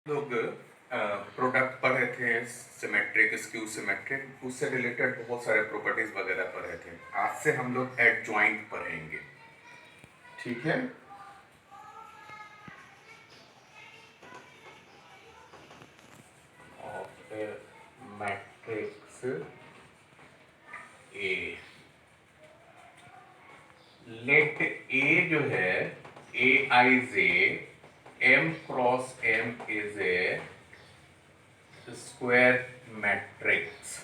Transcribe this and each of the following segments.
लोग प्रोडक्ट पढ़ रहे थे, सिमेट्रिक, स्क्यू सिमेट्रिक, उससे रिलेटेड बहुत सारे प्रॉपर्टीज वगैरह पढ़ रहे थे। आज से हम लोग एडजॉइंट पढ़ेंगे, ठीक है। Of A matrix a, let a जो है a i j m cross m is a square matrix.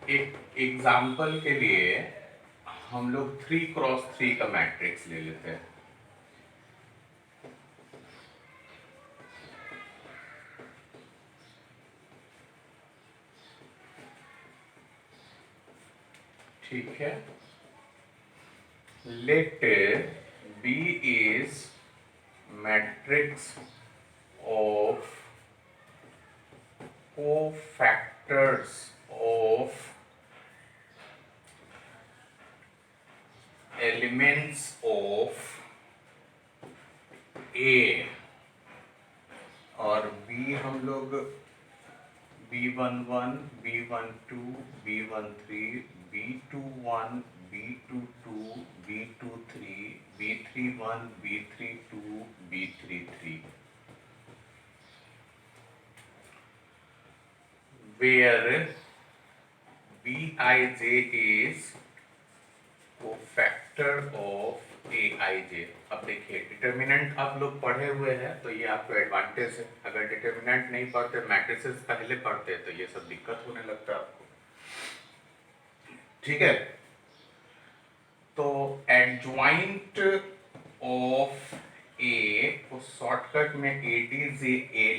एक एग्जाम्पल के लिए हम लोग 3x3 का मैट्रिक्स ले लेते हैं। ठीक है, let b is matrix of cofactors of elements of a, और बी हम लोग B11, B12, B13, B21, B22, B23, B31, B32, B33, where Bij is cofactor of Aij। अब देखिए, डिटर्मिनेंट आप लोग पढ़े हुए हैं तो ये आपको एडवांटेज है। अगर डिटर्मिनेंट नहीं पढ़ते, मैट्रिसेस पहले पढ़ते, तो ये सब दिक्कत होने लगता है आपको, ठीक है। तो एडजॉइंट ऑफ ए को शॉर्टकट में ADJ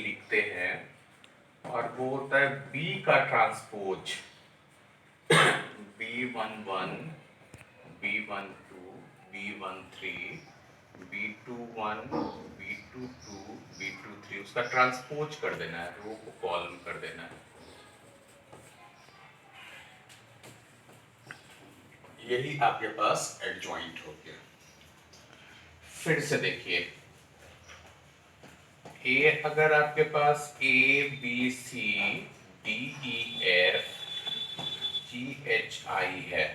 लिखते हैं, और वो होता है बी का transpose. B11, B12, B13, B21, B22, B23, उसका ट्रांसपोज कर देना है, रो को कॉलम कर देना है। यही आपके पास एडजॉइंट हो गया। फिर से देखिए, ए अगर आपके पास ABC DEF GHI है,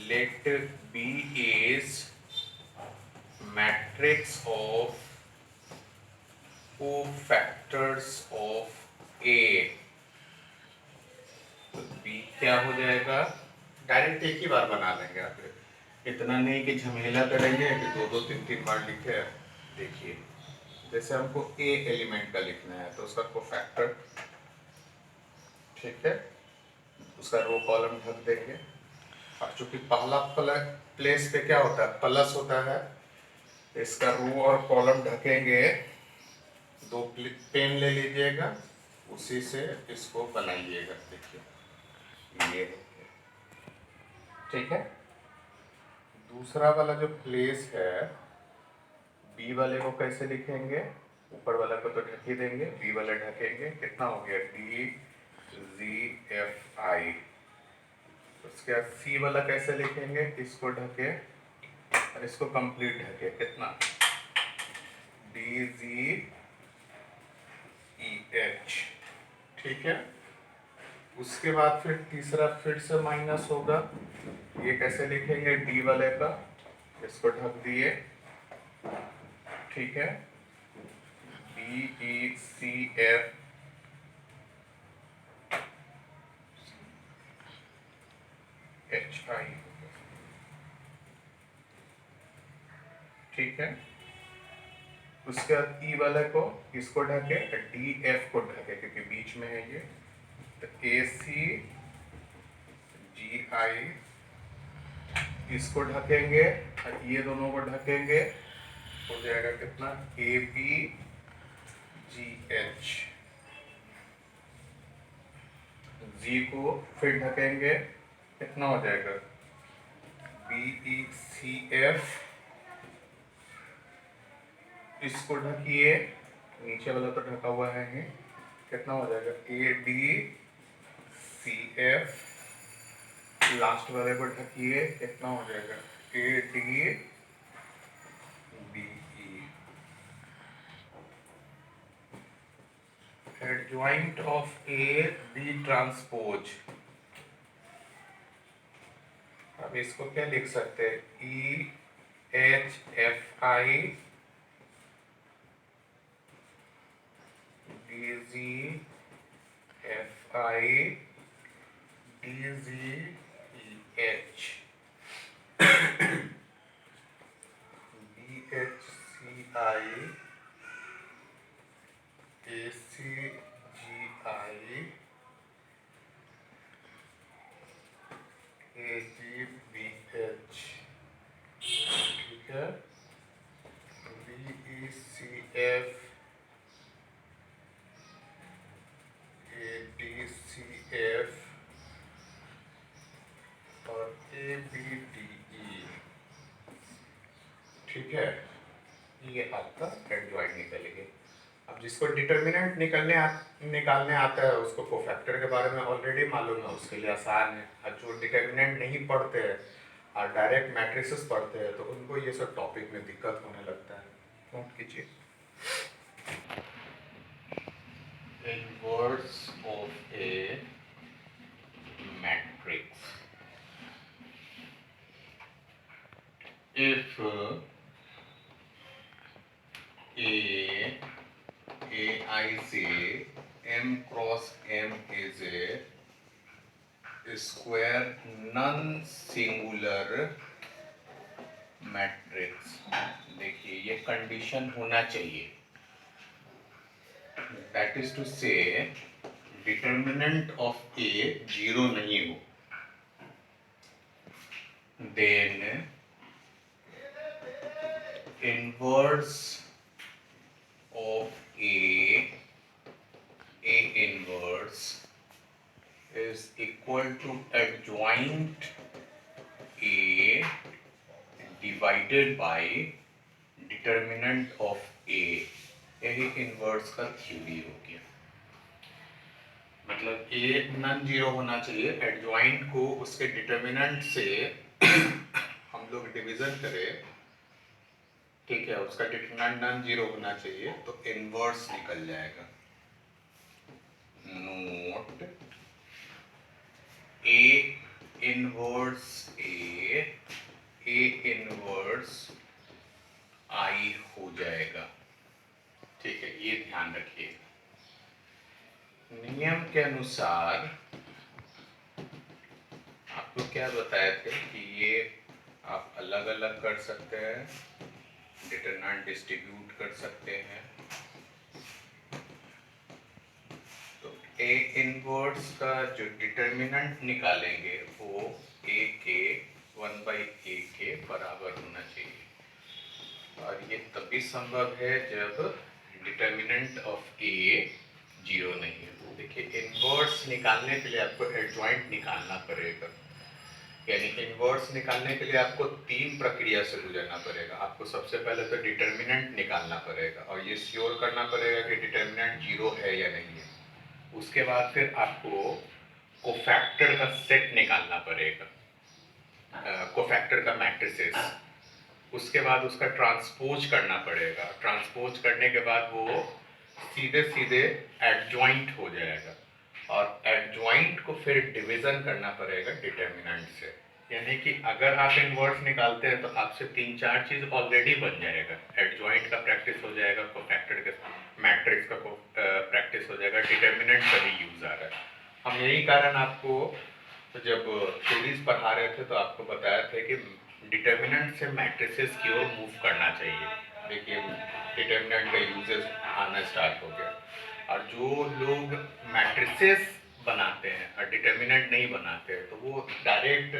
let B is matrix of cofactors of A, तो B क्या हो जाएगा? डायरेक्ट एक ही बार बना लेंगे आप, इतना नहीं कि झमेला करेंगे कि दो दो तीन तीन बार लिखे। देखिए, जैसे हमको A एलिमेंट का लिखना है तो उसका कोफैक्टर, ठीक है, उसका रो कॉलम ढक देंगे। और चूंकि पहला प्लेस पे क्या होता है, प्लस होता है, इसका रो और कॉलम ढकेंगे। दो पेन ले लीजिएगा, उसी से इसको बनाइएगा। देखिए ये, ठीक है। दूसरा वाला जो प्लेस है, बी वाले को कैसे लिखेंगे? ऊपर वाला को तो ढक ही देंगे, बी वाला ढकेंगे। कितना हो गया? DGFI। उसके बाद सी वाला कैसे लिखेंगे? इसको ढके और इसको कंप्लीट ढके। कितना? DGEH, ठीक है। उसके बाद फिर तीसरा फिर से माइनस होगा। ये कैसे लिखेंगे? डी वाले का, इसको ढक दिए, ठीक है। DECF HI, ठीक है। उसके बाद ई वाले को, इसको ढके, DF को ढके क्योंकि बीच में है ये, तो AC GI, इसको ढकेंगे और ये दोनों को ढकेंगे, हो जाएगा कितना? ABGH। जी को फिर ढकेंगे, कितना हो जाएगा? BECF, इसको ढकिए, नीचे वाला तो ढका हुआ है ही, कितना हो जाएगा? ADCF, लास्ट वाले को ढकिए, कितना हो जाएगा? ADGH। Adjoint of A B transpose. अब इसको क्या लिख सकते हैं, E H F I D G F I D G E H B H C I A C G I A G B H, ठीक है, B E C F A D C F और A B D E, ठीक है। ये आपका adjoint निकलेगी। अब जिसको डिटर्मिनेंट निकालने आता है उसको कोफैक्टर के बारे में ऑलरेडी मालूम है, उसके लिए आसान है। और जो डिटर्मिनेंट नहीं पढ़ते हैं और डायरेक्ट मैट्रिसेस पढ़ते हैं तो उनको ये सब टॉपिक में दिक्कत होने लगता है। नोट कीजिए, inverse of A matrix if I say M cross M is a square non-singular matrix. देखिए ये कंडीशन होना चाहिए, that is to say determinant of A zero नहीं हो, then inverse of A inverse is equal to adjoint A divided by determinant of A। यही inverse का theory हो गया। मतलब A नॉन जीरो होना चाहिए, एडजॉइंट को उसके डिटर्मिनेंट से हम लोग डिवीजन करें, ठीक है, उसका डिटर्मिनेंट नॉन जीरो होना चाहिए तो इनवर्स निकल जाएगा। Note A inverse A inverse I हो जाएगा, ठीक है, ये ध्यान रखिए। नियम के अनुसार आपको क्या बताए थे कि ये आप अलग अलग कर सकते हैं, डिटरमिनेंट डिस्ट्रीब्यूट कर सकते हैं। ए इनवर्स का जो डिटर्मिनेंट निकालेंगे वो ए के 1/a के बराबर होना चाहिए, और ये तभी संभव है जब डिटर्मिनेंट ऑफ ए जीरो नहीं है। देखिए इनवर्स निकालने के लिए आपको एडजॉइंट निकालना पड़ेगा, यानी इनवर्स निकालने के लिए आपको तीन प्रक्रिया से गुजरना पड़ेगा। आपको सबसे पहले तो डिटर्मिनेंट निकालना पड़ेगा और ये श्योर करना पड़ेगा कि डिटर्मिनेंट जीरो है या नहीं है। उसके बाद फिर आपको कोफैक्टर का सेट निकालना पड़ेगा, कोफैक्टर का मैट्रिसेस। उसके बाद उसका ट्रांसपोज करना पड़ेगा, ट्रांसपोज करने के बाद वो सीधे सीधे एडजॉइंट हो जाएगा, और एडजॉइंट को फिर डिवीजन करना पड़ेगा डिटर्मिनेंट से। यानी कि अगर आप इनवर्स निकालते हैं तो आपसे तीन चार चीज ऑलरेडी बन जाएगा। एडजॉइंट का प्रैक्टिस हो जाएगा, कोफैक्टर के मैट्रिक्स का प्रैक्टिस हो जाएगा, डिटर्मिनेंट का भी यूज आ रहा है। हम यही कारण आपको तो जब सीरीज पढ़ा रहे थे तो आपको बताया था कि डिटर्मिनेंट से मैट्रिसेस की ओर मूव करना चाहिए। देखिए डिटर्मिनेंट का यूजेस आना स्टार्ट हो गया, और जो लोग मैट्रिसेस बनाते हैं और डिटर्मिनेंट नहीं बनाते हैं तो वो डायरेक्ट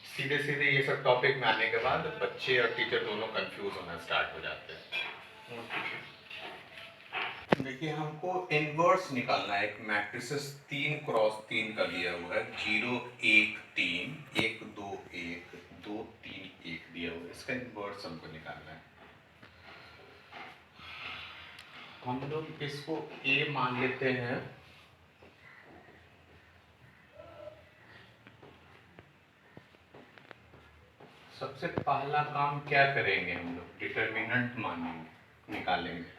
सीधे सीधे ये सब टॉपिक में आने के बाद बच्चे और टीचर दोनों कंफ्यूज होना स्टार्ट हो जाते हैं। देखिए हमको इनवर्स निकालना है, एक मैट्रिसेस 3x3 का दिया हुआ है, 0 1 3 1 2 1 2 3 1 दिया हुआ है, इसका इनवर्स हमको निकालना है। हम लोग इसको A मान लेते हैं, सबसे पहला काम क्या करेंगे हम लोग, डिटर्मिनेंट मानेंगे, निकालेंगे।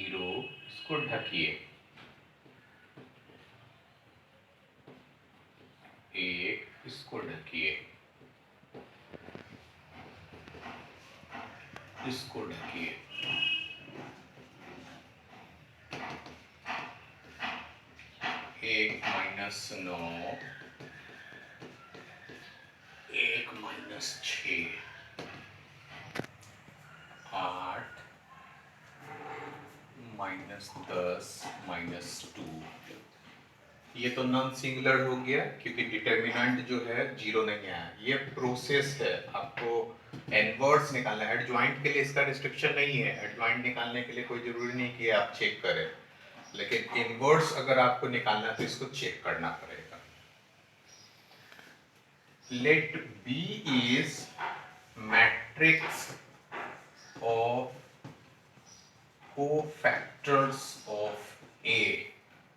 0 इसको ढकिए, 1 इसको ढकिए, इसको ढकिए, 1 माइनस 9, 1 माइनस 6, 8 माइनस 10 माइनस 2। ये तो नॉन सिंगुलर हो गया क्योंकि डिटर्मिनेंट जो है 0 नहीं आया। ये प्रोसेस है, आपको इनवर्स निकालना है। एडजॉइंट के लिए इसका रिस्ट्रिक्शन नहीं है, एडजॉइंट निकालने के लिए कोई जरूरी नहीं कि आप चेक करें, लेकिन इनवर्स अगर आपको निकालना है तो इसको चेक करना पड़ेगा। Let b is matrix of cofactors of a.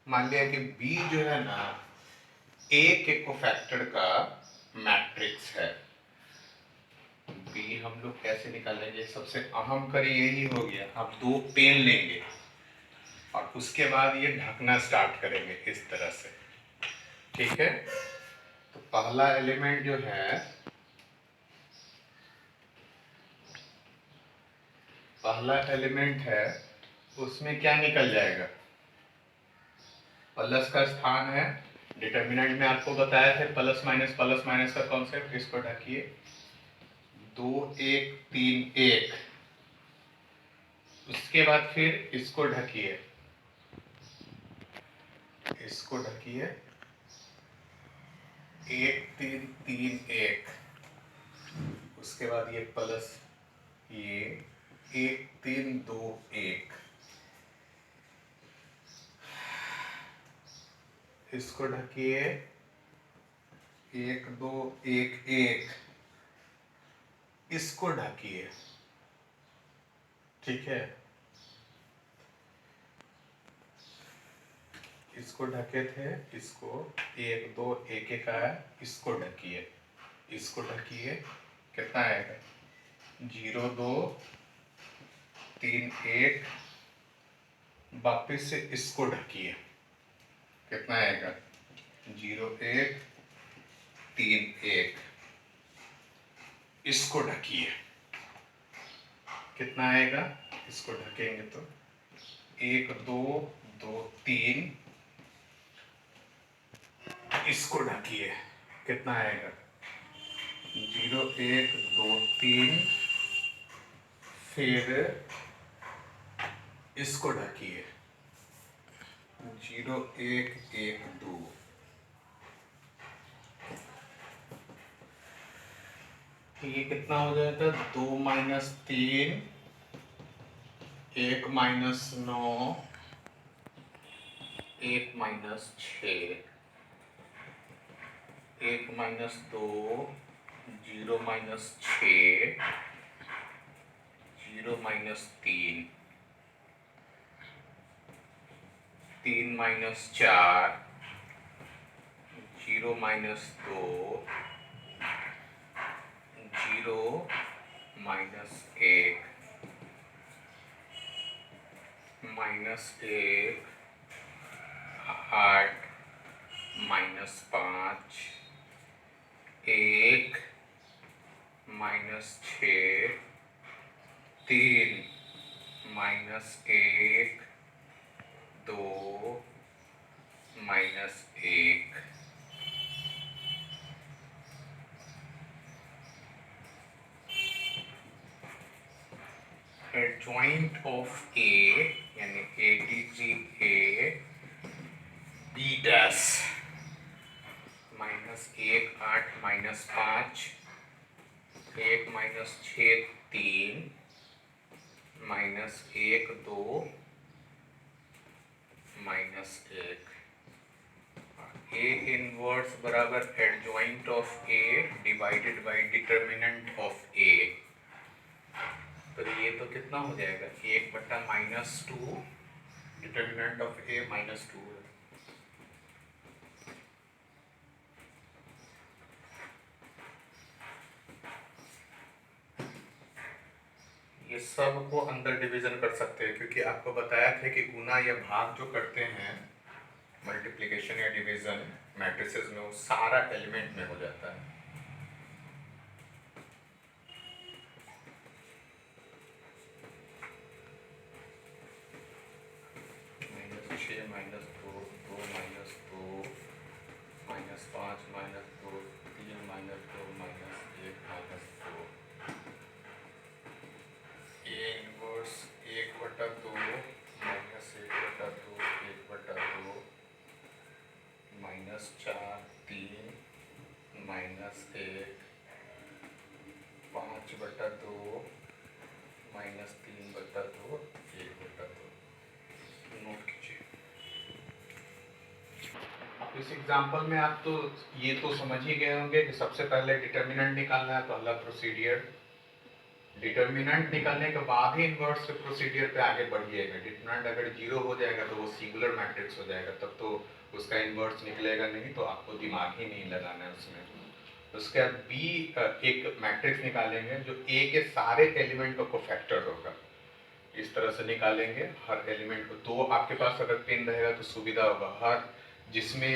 मान लिया कि बी जो है ना ए के कोफैक्टर का मैट्रिक्स है। बी हम लोग कैसे निकालेंगे? सबसे अहम कड़ी यही हो गया, आप 2 पेन लेंगे और उसके बाद ये ढकना स्टार्ट करेंगे इस तरह से, ठीक है। तो पहला एलिमेंट जो है, पहला एलिमेंट है, उसमें क्या निकल जाएगा? प्लस का स्थान है। डिटर्मिनेंट में आपको बताया था प्लस माइनस का कॉन्सेप्ट। इसको ढकिए, 2 1 3 1। उसके बाद फिर इसको ढकिए, इसको ढकिए, 1 3 3 1। उसके बाद ये प्लस, ये 1 3 2 1। इसको ढकिए, 1 2 1 1। इसको ढकिए, ठीक है। इसको ढके थे, इसको 1 2 1 1 आया, इसको ढकिए, इसको ढकिए, कितना आएगा? 0 2 3 1। वापिस से इसको ढकिए, कितना आएगा? 0 1 3 1। इसको ढकिए, कितना आएगा? इसको ढकेंगे तो 1 2 2 3। इसको ढकिए, कितना आएगा? 0 1 2 3। फिर इसको ढकिए, 0 1 1 2। ये कितना हो जाएगा? 2 minus 3, 1 minus 9, 1 minus 6, 1 minus 2, 0 minus 6, 0 minus 3, 3 minus 4, 0 minus 2, 0 minus 1, minus 1, 8 minus 5, 1 minus 6, 3 minus 1, 2 minus 1। Adjoint of a यानी adj a b dash minus 1 8 minus 5, 1 minus 6 3, minus 1 2 minus 1। A inverse बराबर adjoint of a divided by determinant of a. तो ये तो कितना हो जाएगा? 1 बटा minus 2, determinant of a minus 2 है। ये सब को अंदर डिवीजन कर सकते हैं, क्योंकि आपको बताया था कि गुना या भाग जो करते हैं मल्टीप्लिकेशन या डिवीजन मैट्रिसेस में, वो सारा एलिमेंट में हो जाता है। -6 -2 2 -2 -5 -2 3 -2 -1 -2 ए इनवर्स 1/2 -1/2 1/2 -4 3 -1 5/2 -3/2 1/2। नोट कीजिए। अब इस एग्जांपल में आप तो ये तो समझ ही गए होंगे कि सबसे पहले डिटर्मिनेंट निकालना है, पहला प्रोसीडियर। डिटर्मिनेंट निकालने के बाद ही इन्वर्स के प्रोसीडियर पे आगे बढ़िएगा। डिटर्मिनेंट अगर 0 हो जाएगा तो वो सिंगुलर मैट्रिक्स हो जाएगा, तब तो उसका इन्वर्स निकलेगा नहीं, तो आपको दिमाग ही नहीं लगाना है उसमें। उसके बाद बी एक मैट्रिक्स निकालेंगे जो ए के सारे एलिमेंट का कोफैक्टर होगा। इस तरह से निकालेंगे हर एलिमेंट को। दो आपके पास अगर पेन रहेगा तो सुविधा होगा। हर जिसमें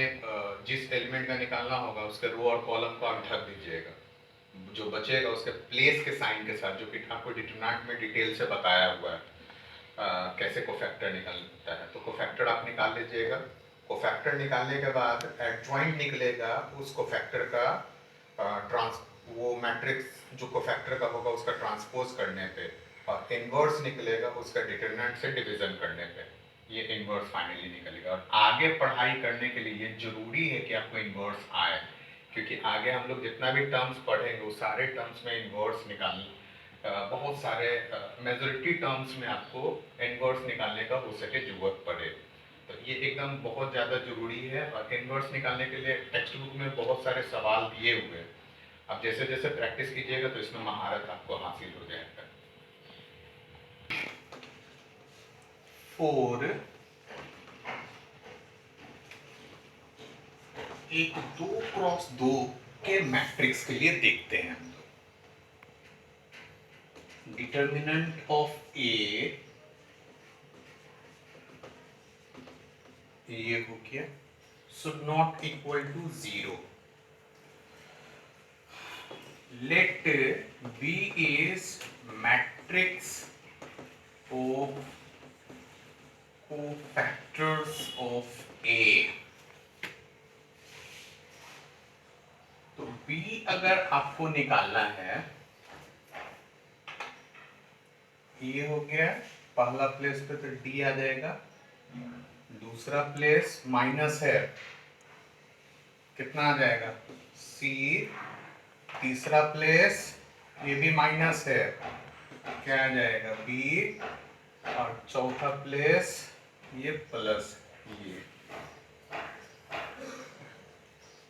जिस एलिमेंट का निकालना होगा उसके रो और कॉलम को आप ढक दीजिएगा। जो बचेगा उसके प्लेस के साइन के साथ, जो कि आपको डिटरमिनेंट में डिटेल से बताया हुआ है कैसे कोफैक्टर निकालता है। तो कोफैक्टर आप निकाल लीजिएगा। कोफैक्टर निकालने के बाद एडजॉइंट निकलेगा उस कोफैक्टर का वो मैट्रिक्स जो कोफैक्टर का होगा उसका ट्रांसपोज करने पे, और इनवर्स निकलेगा उसका डिटरमिनेंट से डिवीजन करने पे। ये इनवर्स फाइनली निकलेगा। और आगे पढ़ाई करने के लिए ये जरूरी है कि आपको इनवर्स आए, क्योंकि आगे हम लोग जितना भी टर्म्स पढ़ेंगे वो सारे टर्म्स में इनवर्स बहुत सारे मेजॉरिटी टर्म्स में आपको इनवर्स निकालने का हो सके जरूरत पड़े। तो ये एकदम बहुत ज़्यादा जरूरी है। और इनवर्स निकालने के लिए टेक्स्ट बुक में बहुत सारे सवाल दिए हुए हैं। अब जैसे जैसे प्रैक्टिस कीजिएगा तो इसमें महारत आपको हासिल हो जाएगा। और एक 2x2 के मैट्रिक्स के लिए देखते हैं हम लोग। डिटर्मिनेंट ऑफ ए, ये हो गया, should not equal to 0. Let B is matrix of cofactors of A. तो B अगर आपको निकालना है, ये हो गया पहला प्लेस पे तो D आ जाएगा, दूसरा प्लेस माइनस है, कितना आ जाएगा C, तीसरा प्लेस ये भी माइनस है, क्या आ जाएगा B, और चौथा प्लेस ये प्लस। ये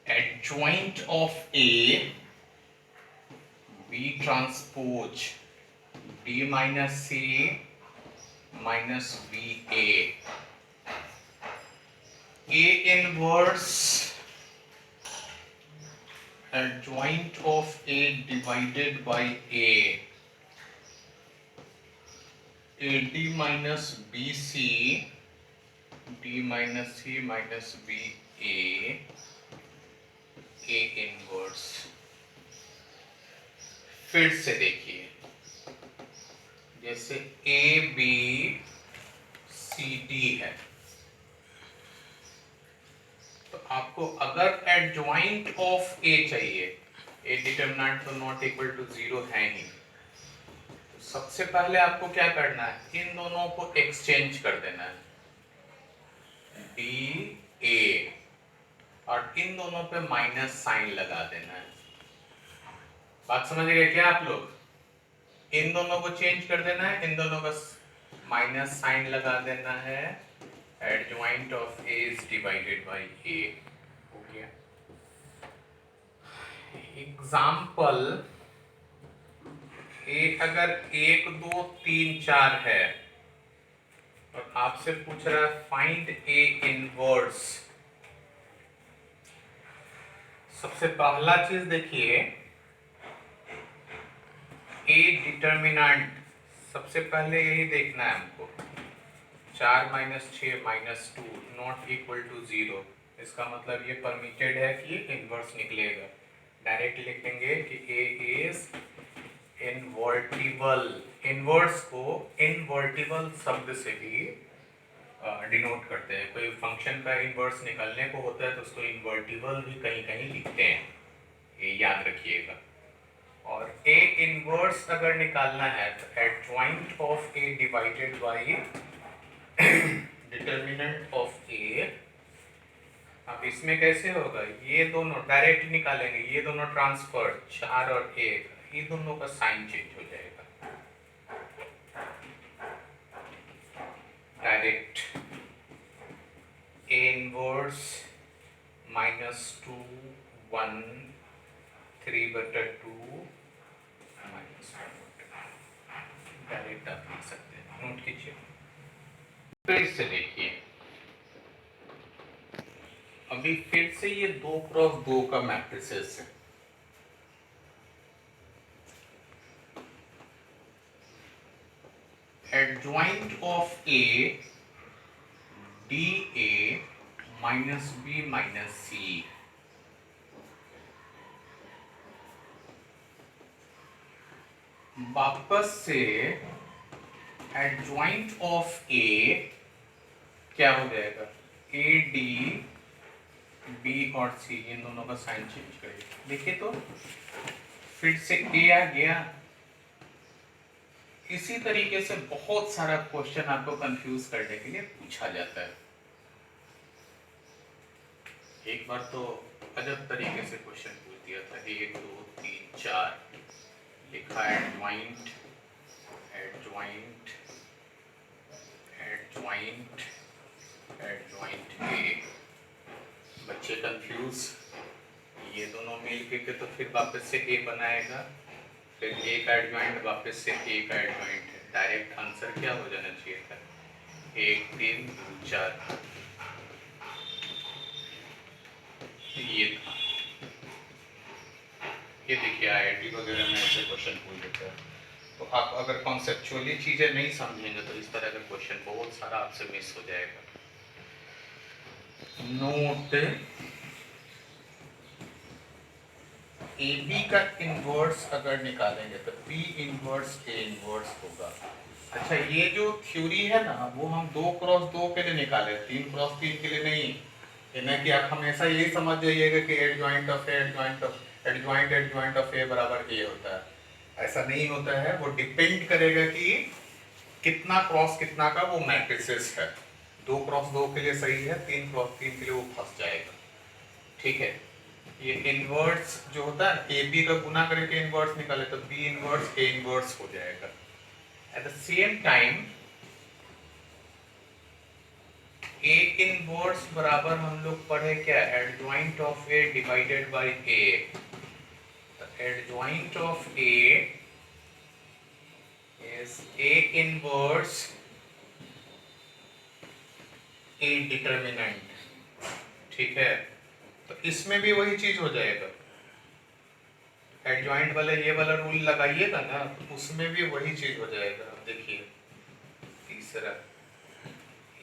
adjoint of A B transpose D minus C minus BA, A inverse adjoint of A divided by A, AD minus BC, D minus C minus BA, A inverse. फिर से देखिए, जैसे AB CD है, तो आपको अगर adjoint of ए चाहिए, ए determinant तो नॉट इक्वल टू 0 है ही, तो सबसे पहले आपको क्या करना है, इन दोनों को एक्सचेंज कर देना है, डी ए, और इन दोनों पे माइनस साइन लगा देना है। बात समझ गए क्या आप लोग? इन दोनों को चेंज कर देना है, इन दोनों का माइनस साइन लगा देना है। Adjoint of A is divided by A हो गया। एग्जाम्पल A अगर 1 2 3 4 है और आपसे पूछ रहा है फाइंड A इनवर्स। सबसे पहला चीज देखिए, A डिटर्मिनेंट सबसे पहले यही देखना है हमको, 4 minus 6 minus 2 not equal to 0। इसका मतलब ये परमिटेड है कि इन्वर्स निकलेगा। डायरेक्ट लिखेंगे कि ए इज इनवर्टिबल। इन्वर्स को इनवर्टिबल शब्द से भी डिनोट करते हैं। कोई फंक्शन का इन्वर्स निकालने को होता है तो उसको इन्वर्टिबल भी कहीं कहीं लिखते हैं, ये याद रखिएगा। और ए इनवर्स अगर निकालना है तो adjoint of a divided by determinant of a. अब इसमें कैसे होगा, ये दोनों डायरेक्ट निकालेंगे, ये दोनों ट्रांसफर 4 और 1, ये दोनों का साइन चेंज हो जाएगा। डायरेक्ट ए इनवर्स -2 1 3/2 -1 डायरेक्ट आप लिख सकते हैं, नोट कीजिए। फिर से देखिए, अभी फिर से ये 2x2 का मैट्रिसेस है। Adjoint of a d a minus b minus c. वापस से एडजॉइंट ऑफ ए क्या हो जाएगा, ए डी बी और सी, इन दोनों का साइन चेंज करेंगे। देखिए तो फिर से ए आ गया। इसी तरीके से बहुत सारा क्वेश्चन आपको कंफ्यूज करने के लिए पूछा जाता है। एक बार तो अजब तरीके से क्वेश्चन पूछ दिया था, 1 2 3 4 लिखा adjoint adjoint adjoint adjoint A. बच्चे कंफ्यूज, ये दोनों मिल के तो फिर वापस से ए बनाएगा, फिर ए का एडजॉइंट वापस से ए का एडजॉइंट है। डायरेक्ट आंसर क्या हो जाना चाहिए था, 1 3 2 4, ये था। ये देखिए आईआईटी वगैरह में ऐसे क्वेश्चन पूछ देता है। तो आप अगर कॉन्सेप्चुअली चीजें नहीं समझेंगे तो इस तरह का क्वेश्चन बहुत सारा आपसे मिस हो जाएगा। नोट, ए बी का इनवर्स अगर निकालेंगे तो बी इनवर्स ए इनवर्स होगा। अच्छा, ये जो थ्योरी है ना वो हम 2x2 के लिए निकाले, 3x3 के लिए नहीं। यानी कि आप हमेशा यही समझ जाइएगा कि adjoint of a adjoint of a बराबर ए होता है। ऐसा नहीं होता है, वो डिपेंड करेगा कि कितना क्रॉस कितना का वो मैट्रिसेस है। 2x2 के लिए सही है, 3x3 के लिए वो फंस जाएगा। ठीक है, ये इनवर्स जो होता है ए बी का गुना करके इनवर्स निकाले तो बी इनवर्स ए इनवर्स हो जाएगा। At the same time A inverse बराबर हम लोग पढ़े क्या, adjoint of a divided bye A. Adjoint of A is A inverse A determinant. ठीक है, तो इसमें भी वही चीज हो जाएगा। एडजॉइंट वाला ये वाला रूल लगाइएगा ना तो उसमें भी वही चीज हो जाएगा। अब देखिए तीसरा,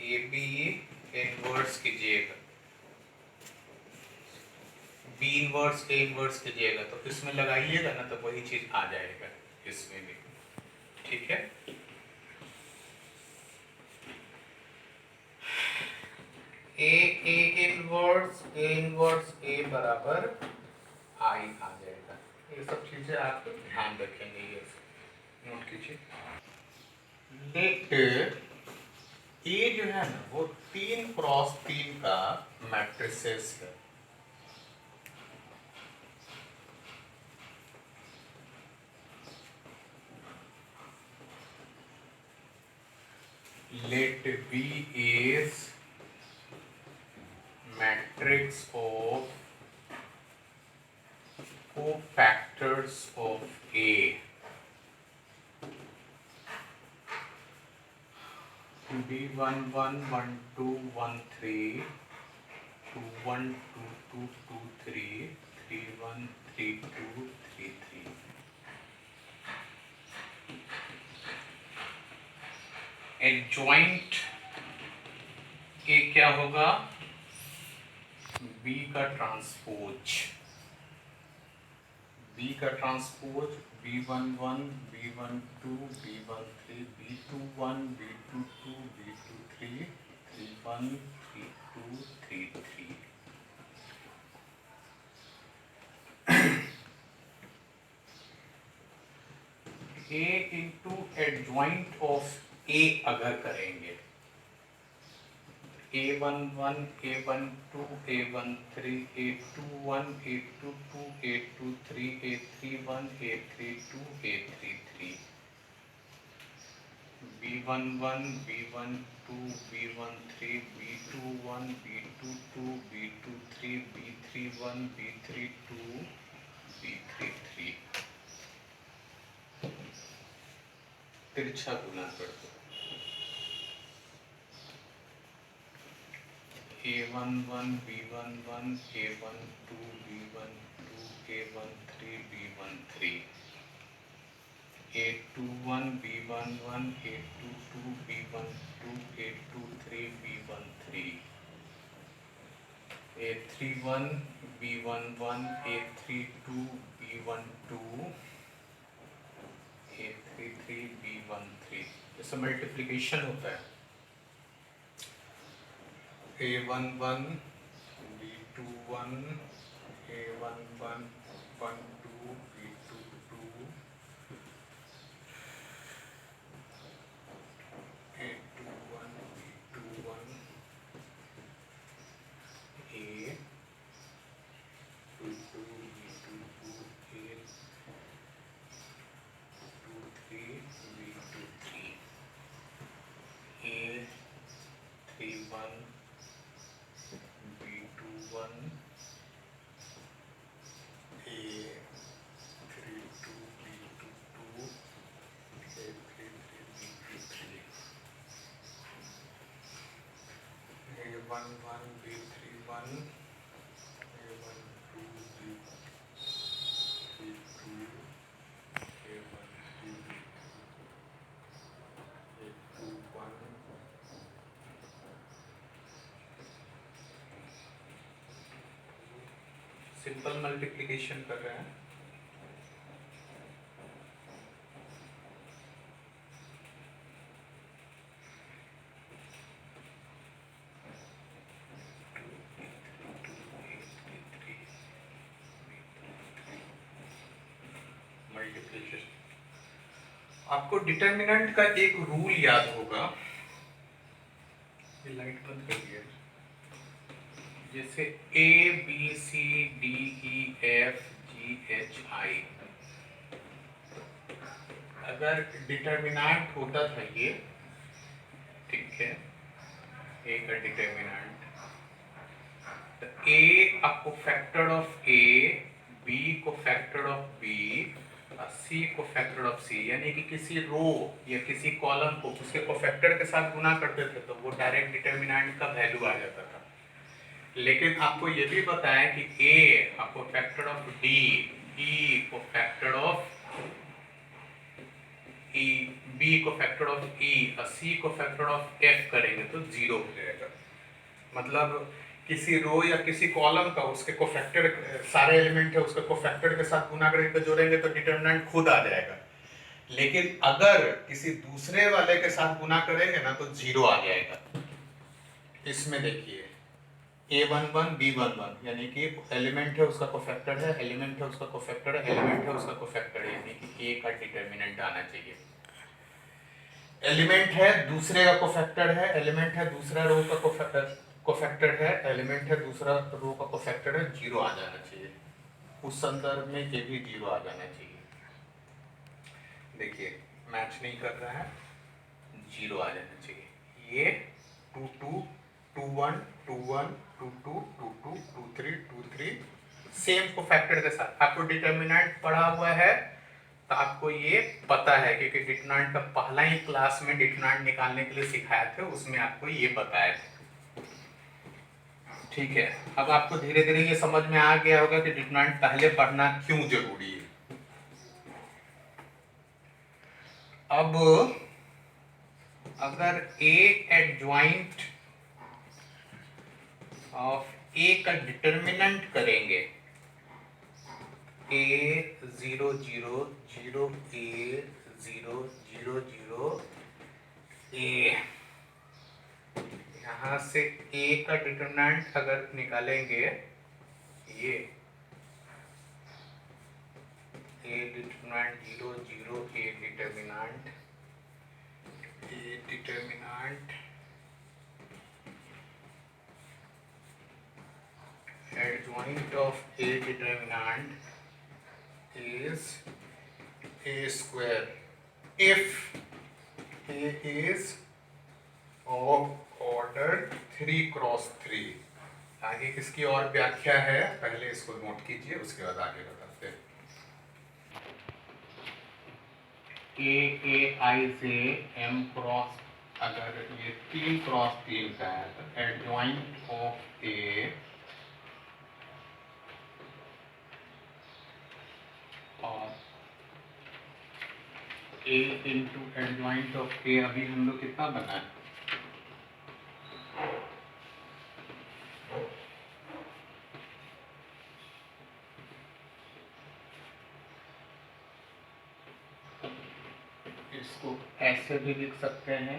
ए बी इनवर्स कीजिएगा, बी इनवर्स ए इनवर्स कीजिएगा, तो इसमें लगाइएगा ना तो वही चीज आ जाएगा इसमें भी। ठीक है, ए इनवर्स ए बराबर आई आ जाएगा। ये सब चीजें आप ध्यान रखेंगे, ये नोट कीजिए। लेट ए जो है ना वो 3x3 का मैट्रिसेस है। Let B is matrix of cofactors of A. B1 1 1 2 1 3 2 1 2 2 2 3 3 1 3 2 3 3। Adjoint A क्या होगा, बी का transpose, B11, B12, B13, B21, B22, B23, 31, 32, 33। A into adjoint of ए अगर करेंगे, A11, A12, A13, A21, A22, A23, A31, A32, A33, B11, B12, B13, B21, B22, B23, B31, B32, B33। तिरछा गुना कर दो, A11, B11, A12, B12, A13, B13, A21, B11, A22, B12, A23, B13, A31, B11, A32, B12, A33, B13। जैसे multiplication होता है, A11, B21, A11, 12, B22, A21, B21, A22, B22, A23, B23, A31, B21, A32, B22, A33, B23, A11, B31, A12, B32, A13, A21, simple multiplication कर रहे हैं। Multiplication, आपको determinant का एक rule याद होगा, ये लाइट बंद कर दिया, जैसे A B C D E F G H I, अगर डिटर्मिनेंट होता था ये, ठीक है, A का डिटर्मिनेंट, तो A आपको फैक्टर ऑफ A, B को फैक्टर ऑफ B, C को फैक्टर ऑफ C, यानी कि किसी रो या किसी कॉलम को उसके कोफैक्टर के साथ गुना करते थे तो वो डायरेक्ट डिटर्मिनेंट का वैल्यू आ जाता था। लेकिन आपको ये भी बताया कि A आपको फैक्टर ऑफ D, E को फैक्टर ऑफ E, B को फैक्टर ऑफ E और C को फैक्टर ऑफ F करेंगे तो 0 हो जाएगा। मतलब किसी रो या किसी कॉलम का उसके कोफैक्टर, सारे एलिमेंट है उसके कोफैक्टर के साथ गुना करके जोड़ेंगे तो डिटर्मिनेंट खुद आ जाएगा। लेकिन अगर किसी दूसरे वाले के साथ गुना करेंगे ना तो 0 आ जाएगा। इसमें देखिए A11, B11, यानी कि एलिमेंट है उसका कोफैक्टर है, एलिमेंट है उसका कोफैक्टर है, एलिमेंट है उसका कोफैक्टर है, यानी कि A का डिटर्मिनेंट आना चाहिए। एलिमेंट है दूसरे का कोफैक्टर है, एलिमेंट है दूसरा रो का कोफैक्टर है, एलिमेंट है दूसरा रो का कोफैक्टर है, 0 आ जाना चाहिए। उस संदर्भ में ये भी 0 आ जाना चाहिए। देखिए मैच नहीं कर रहा है, 0 आ जाना चाहिए। ये 2 2 2 1 2 1 2 2 2 2 2 3 2 3 सेम कोफैक्टर के साथ। आपको डिटर्मिनेंट पढ़ा हुआ है तो आपको ये पता है, क्योंकि डिटर्मिनेंट का पहला ही क्लास में डिटर्मिनेंट निकालने के लिए सिखाए थे, उसमें आपको ये बताया था। ठीक है, अब आपको धीरे धीरे ये समझ में आ गया होगा कि डिटर्मिनेंट पहले पढ़ना क्यों जरूरी है। अब अगर ए एडजॉइंट ऑफ ए का डिटर्मिनेंट करेंगे, ए 0 0 0 ए 0 0 0 ए, यहां से ए का डिटर्मिनेंट अगर निकालेंगे, ये ए determinant 0 0 A determinant adjoint of a determinant is a square if a is of order 3 cross 3। आगे इसकी और व्याख्या है, पहले इसको नोट कीजिए, उसके बाद आगे बताते हैं। ए आई से एम क्रॉस, अगर ये 3 क्रॉस 3 का है तो एडजॉइंट ऑफ ए और ए इंटू एडजॉइंट ऑफ ए, अभी हम लोग कितना बना है, इसको ऐसे भी लिख सकते हैं,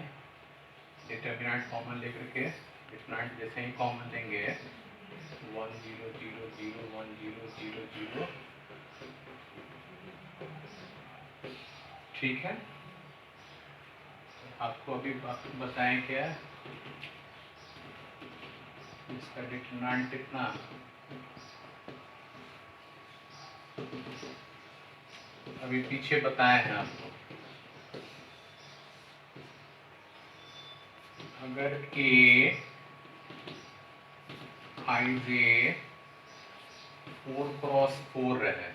डिटर्मिनेंट कॉमन लेकर के, डिटर्मिनेंट जैसे ही कॉमन लेंगे 1 0 0 0 1 0 0 0, ठीक है। आपको अभी बताएं क्या इसका डिटर्मिनेंट कितना, अभी पीछे बताए हैं आपको। अगर ए आई जे 4 क्रॉस 4 रहे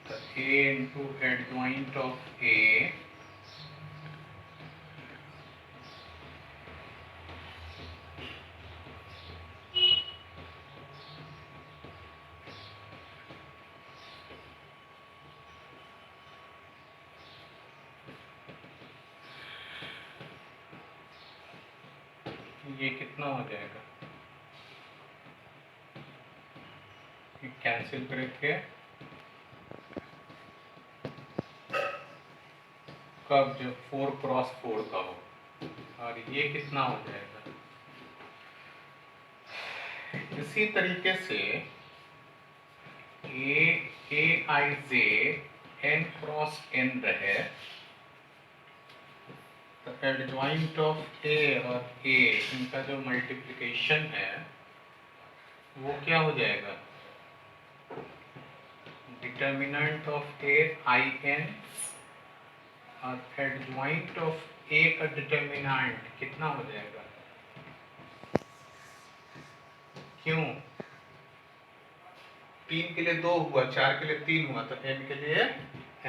तो ए इंटू एडजॉइंट ऑफ ए ये कितना हो जाएगा, कैंसिल करके कब, जब 4 क्रॉस 4 का हो, और ये कितना हो जाएगा। इसी तरीके से ए i J N cross N रहे तो एडजॉइंट ऑफ ए और ए, इनका जो मल्टीप्लिकेशन है वो क्या हो जाएगा, determinant of A I N और एडजॉइंट ऑफ ए का डिटर्मिनेंट कितना हो जाएगा, क्यों 3 के लिए 2 हुआ, 4 के लिए 3 हुआ, तो n के लिए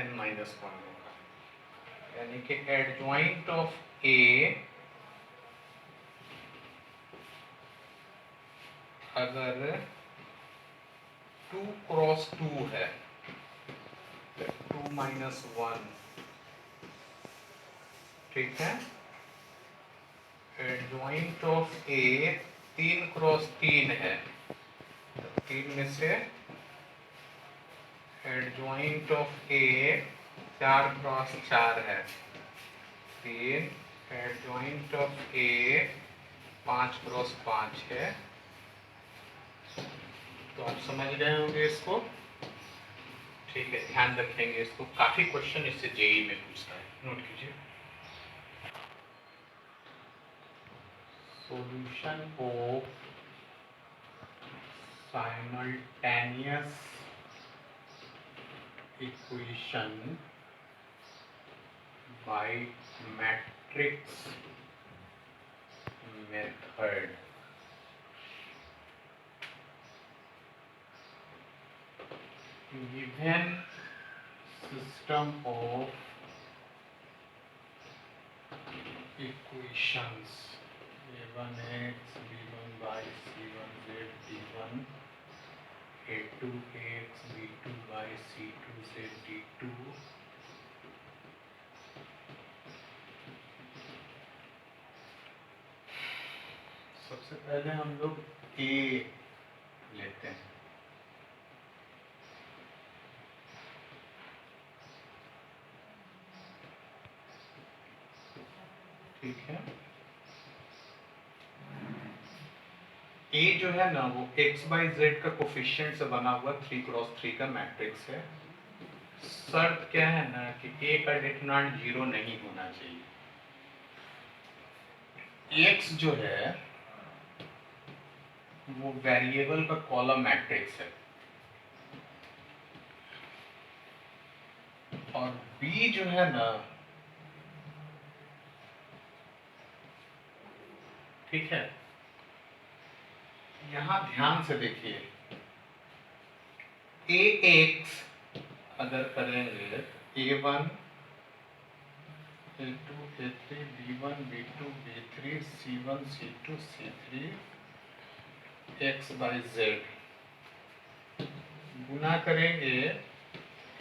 n माइनस 1 होगा, यानी कि एडजॉइंट ऑफ ए अगर 2 क्रॉस 2 है तो 2 माइनस 1, ठीक है। एडजॉइंट ऑफ ए 3 क्रॉस 3 है तो 3 में से एडजॉइंट ऑफ ए 4 क्रॉस 4 है 3, एडजॉइंट ऑफ ए 5 क्रॉस 5 है, तो आप समझ गए होंगे इसको, ठीक है। ध्यान रखेंगे इसको, काफी क्वेश्चन इससे जेई में पूछता है, नोट कीजिए। Solution of simultaneous equation by matrix method. Given system of equations a1x b1 by c1z d1 a2x b2 by c2z d2 सबसे पहले हम लोग ए लेते हैं। ठीक है, ए जो है ना वो एक्स बाई जेड का कोफिशिएंट से बना हुआ 3x3 का मैट्रिक्स है। शर्त क्या है ना कि ए का डिटरमिनेंट 0 नहीं होना चाहिए। एक्स जो है वो वेरिएबल का कॉलम मैट्रिक्स है और बी जो है ना, ठीक है, यहां ध्यान से देखिए, ए एक्स अगर करेंगे A1 A2 A3 B1 B2 B3 C1 C2 C3 x by Z गुना करेंगे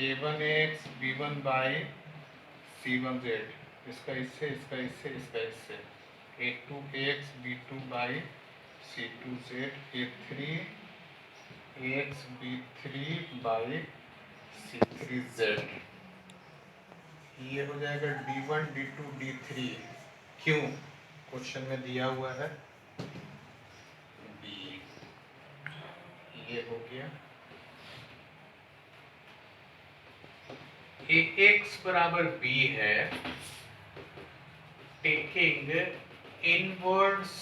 A1x B1 बाई C1z, इसका इससे इसका इससे इसका इससे, A2x B2 by C2z, A3x B3 by C3z, ये हो जाएगा D1 D2 D3। क्यों? क्वेश्चन में दिया हुआ है B, ये हो गया। Ax बराबर B है, taking inverse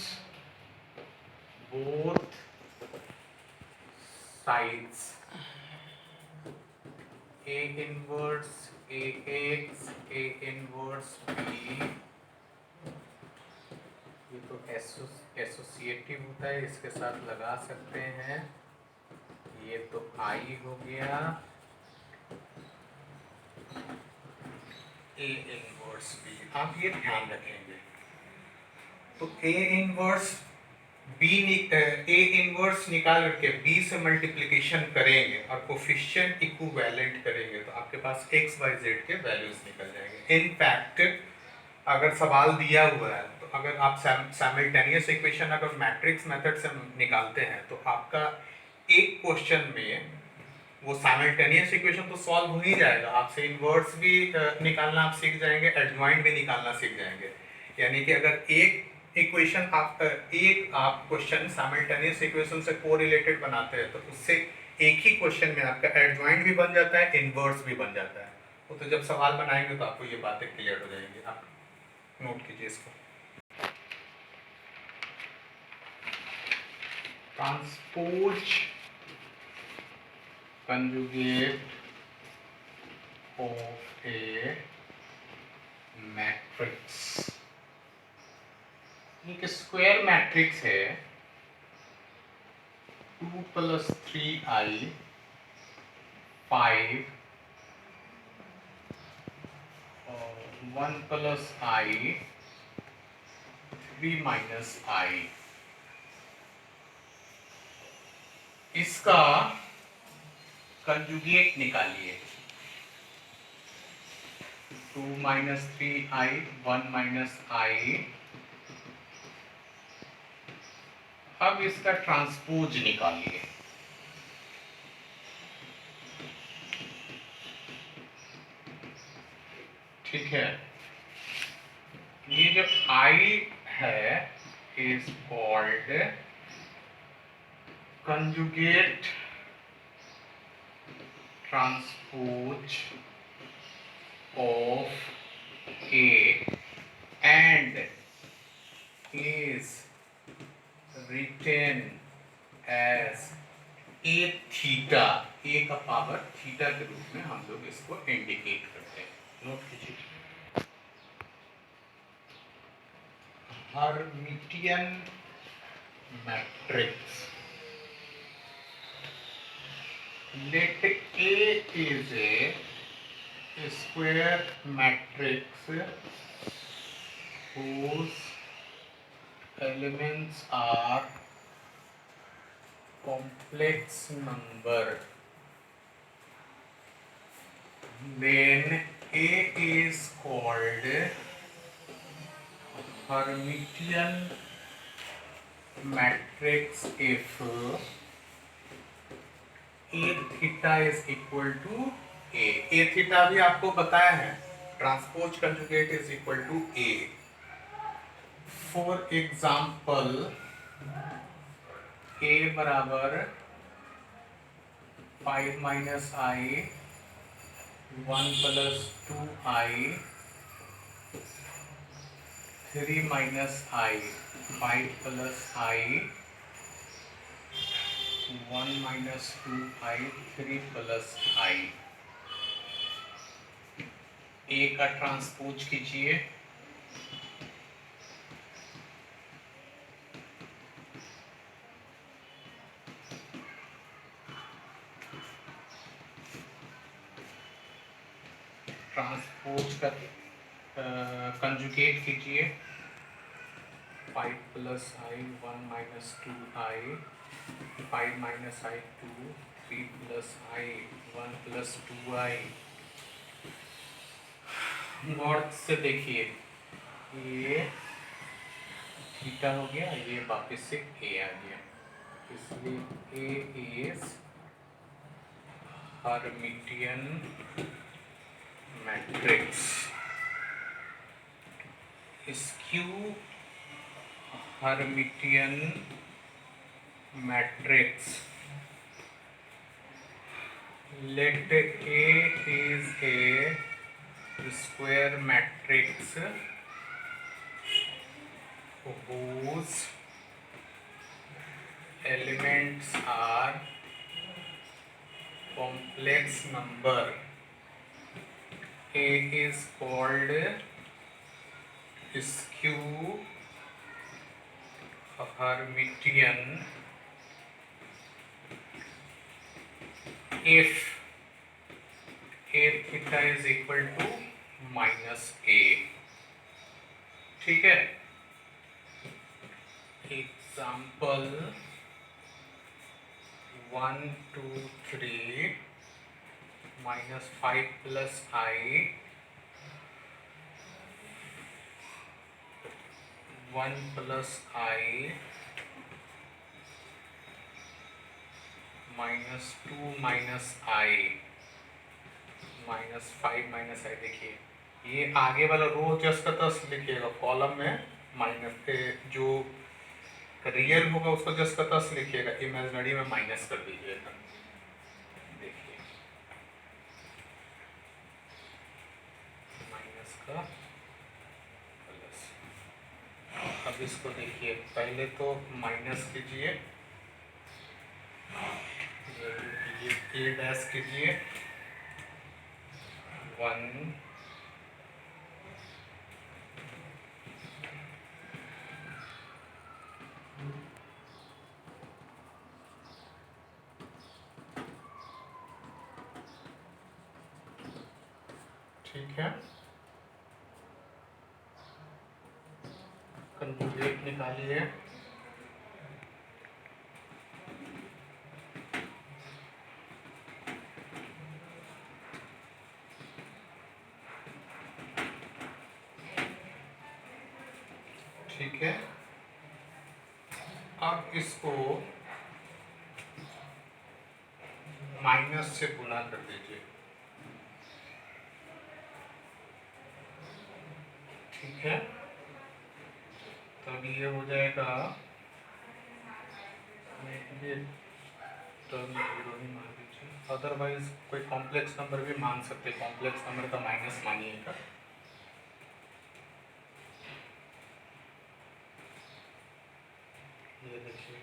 both sides, A inverse Ax A inverse B, ये तो एसोसिएटिव होता है, इसके साथ लगा सकते हैं, ये तो I हो गया, A इनवर्स B। आप ये ध्यान रखेंगे, तो A इनवर्स A इनवर्स निकाल करके B से मल्टीप्लिकेशन करेंगे और कोफिशिएंट इक्विवेलेंट करेंगे तो आपके पास x y z के वैल्यूज निकल जाएंगे। इनफैक्ट अगर सवाल दिया हुआ है तो अगर आप साइमल्टेनियस इक्वेशन अगर मैट्रिक्स मेथड से निकालते हैं तो आपका एक क्वेश्चन में वो साइमल्टेनियस इक्वेशन तो सॉल्व हो ही जाएगा, आपसे इनवर्स भी निकालना आप सीख जाएंगे, एडजॉइंट भी निकालना सीख जाएंगे। यानी कि अगर एक इक्वेशन आप क्वेश्चन साइमल्टेनियस इक्वेशन से कोरिलेटेड बनाते हैं तो उससे एक ही क्वेश्चन में आपका एडजॉइंट भी बन जाता है, इनवर्स भी बन जाता है। तो जब सवाल बनाएंगे तो आपको ये बातें क्लियर हो जाएंगी। आप नोट कीजिए इसको। Transpose conjugate of a matrix, एक स्क्वायर मैट्रिक्स है 2 + 3i 5 और 1 + i 3 - i, इसका कंजुगेट निकालिए। 2 - 3i 1 - i, अब इसका ट्रांसपोज निकालिए। ठीक है, ये जो i है is called conjugate transpose of A and is written as A theta, A का पावर थीटा के रूप में हम लोग इसको इंडिकेट करते हैं। नोट कीजिए, Hermitian matrix, let A is a square matrix whose elements are complex number, then A is called Hermitian matrix if a theta is equal to a theta भी आपको बताया है, transpose conjugate is equal to a. For example a बराबर 5 minus i 1 plus 2i 3 minus i 5 plus i 1 minus 2i 3 plus i. A का transpose कीजिए। Transpose का conjugate कीजिए। 5 plus i 1 minus 2i 5 minus i 2 3 plus i 1 plus 2i। गौर से देखिए, ये theta हो गया, ये वापस से ए आ गया, इसलिए a is hermitian matrix. Skew hermitian matrix. Let a is a square matrix whose elements are complex number. A is called skew Hermitian if a theta is equal to minus a. ठीक है, example 1 2 3 minus 5 plus i 1 plus i minus 2 minus i minus 5 minus i. देखिए, ये आगे वाला रो just तस लिखिएगा, column में minus के जो रियल होगा उसको जस्ट तस लिखिएगा, इमेजिनरी में माइनस कर दीजिएगा। देखिए, माइनस का प्लस। अब इसको देखिए, पहले तो माइनस कीजिए, ये ए डैश कीजिए 1 ठीक है, कंजुगेट निकालिए। ठीक है, अब इसको माइनस से गुना कर दीजिए। ठीक है, तब ये हो जाएगा, ये टर्म जीरो ही मान लीजिए, अदरवाइज कोई कॉम्प्लेक्स नंबर भी मान सकते, कॉम्प्लेक्स नंबर का माइनस मानिएगा। ये देखिए,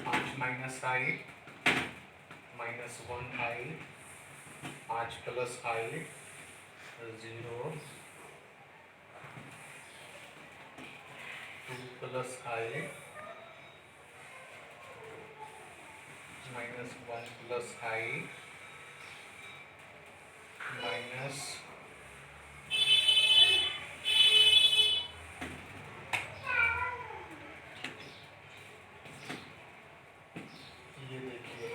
5 minus i minus 1 I 5 plus I 0 2 plus i minus 1 plus i minus ये देखिए,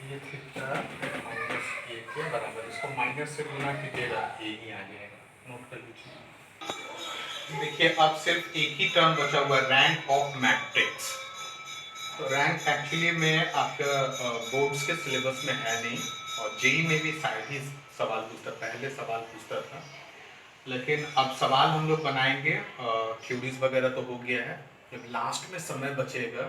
ये थीटा माइनस ए के बराबर, इसको माइनस से गुना कीजिएगा, ए ही आ जाएगा, नोट कर लीजिए। देखिए अब सिर्फ एक ही टर्म बचा हुआ है, रैंक ऑफ मैट्रिक्स। तो रैंक एक्चुअली में आपका बोर्ड्स के सिलेबस में है नहीं, और जेई में भी शायद ही सवाल पूछता, पहले सवाल पूछता था, लेकिन अब सवाल हम लोग बनाएंगे। थ्योरीज वगैरह तो हो गया है, जब लास्ट में समय बचेगा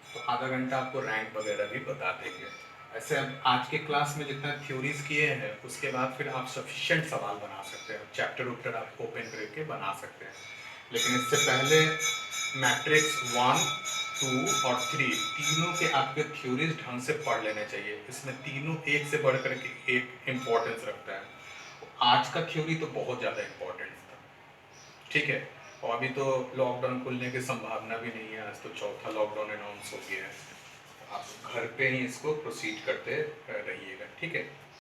तो आधा घंटा आपको रैंक वगैरह भी बता देंगे। ऐसे हम आज के क्लास में जितना थ्योरीज किए हैं उसके बाद फिर आप सफिशिएंट सवाल बना सकते हैं, चैप्टर उप्टर आप ओपन करके बना सकते हैं। लेकिन इससे पहले मैट्रिक्स 1, 2 और 3 तीनों के आपके थ्योरीज ढंग से पढ़ लेने चाहिए। इसमें तीनों एक से बढ़ करके एक इम्पोर्टेंस रखता है। आज का थ्योरी तो बहुत ज़्यादा इम्पोर्टेंट था, ठीक है। और अभी तो लॉकडाउन खुलने की संभावना भी नहीं है, आज तो चौथा लॉकडाउन अनाउंस हो गया है। आप घर पे ही इसको प्रोसीड करते रहिएगा, ठीक है।